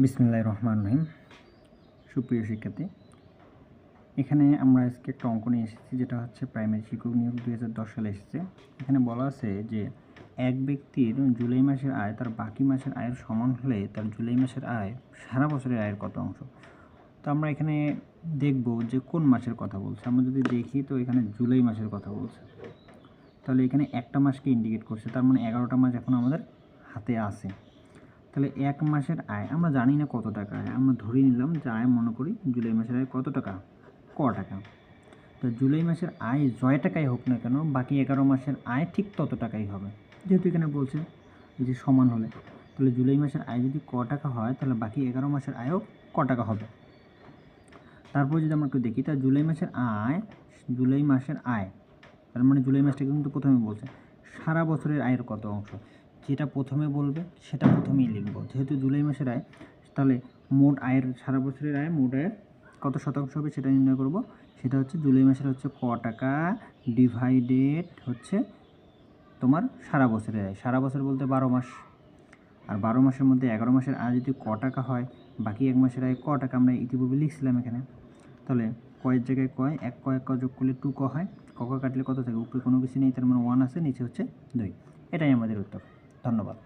বিসমিল্লাহির রহমানির রহিম। সুপ্রিয় শিক্ষার্থী, এখানে আমরা আজকে একটা অঙ্ক নিয়ে এসেছি, যেটা হচ্ছে প্রাইমারি শিক্ষক নিয়োগ 2010 সালে এসেছে। এখানে বলা আছে যে এক ব্যক্তির জুলাই মাসের আয় তার বাকি মাসের আয়ের সমান হলে তার জুলাই মাসের আয় সারা বছরের আয়ের কত অংশ। তো আমরা এখানে দেখব যে কোন মাসের কথা বলছে। আমরা যদি দেখি তো এখানে জুলাই মাসের কথা বলছে, তাহলে এখানে একটা মাসকে ইন্ডিকেট করছে, তার মানে 11টা মাস এখন আমাদের হাতে আছে। তাহলে এক মাসের আয় আমরা জানি না কত টাকা আয়, আমরা ধরে নিলাম যে আয় মনে করি জুলাই মাসের আয় কত টাকা, টাকা। তো জুলাই মাসের আয় জয় টাকাই হোক না কেন, বাকি 11 মাসের আয় ঠিক তত টাকাই হবে, যেহেতু এখানে বলছে যে সমান হলে। তাহলে জুলাই মাসের আয় যদি টাকা হয়, তাহলে বাকি 11 মাসের আয়ও টাকা হবে। তারপর যদি আমরা একটু দেখি, তা জুলাই মাসের আয় তার মানে জুলাই মাসটা কিন্তু প্রথমে বলছে সারা বছরের আয়ের কত অংশ। যেটা প্রথমে বলবে সেটা প্রথমেই লিখব, যেহেতু জুলাই মাসের আয়। তাহলে মোট আয়ের, সারা বছরের আয় মোট আয়ের কত শতাংশ হবে সেটা নির্ণয় করব। সেটা হচ্ছে জুলাই মাসের হচ্ছে টাকা ডিভাইডেড হচ্ছে তোমার সারা বছরের আয়। সারা বছর বলতে 12 মাস, আর 12 মাসের মধ্যে 11 মাসের আয় যদি টাকা হয়, বাকি এক মাসের আয় টাকা আমরা ইতিপূর্বে লিখছিলাম এখানে। তাহলে কয়ের জায়গায় এক ক যোগ করলে 2 ক হয়, কাটলে কত থাকে, উপরে কোনো কিছু নেই, তার মানে 1 আছে, নিচে হচ্ছে 2। এটাই আমাদের উত্তর। ধন্যবাদ।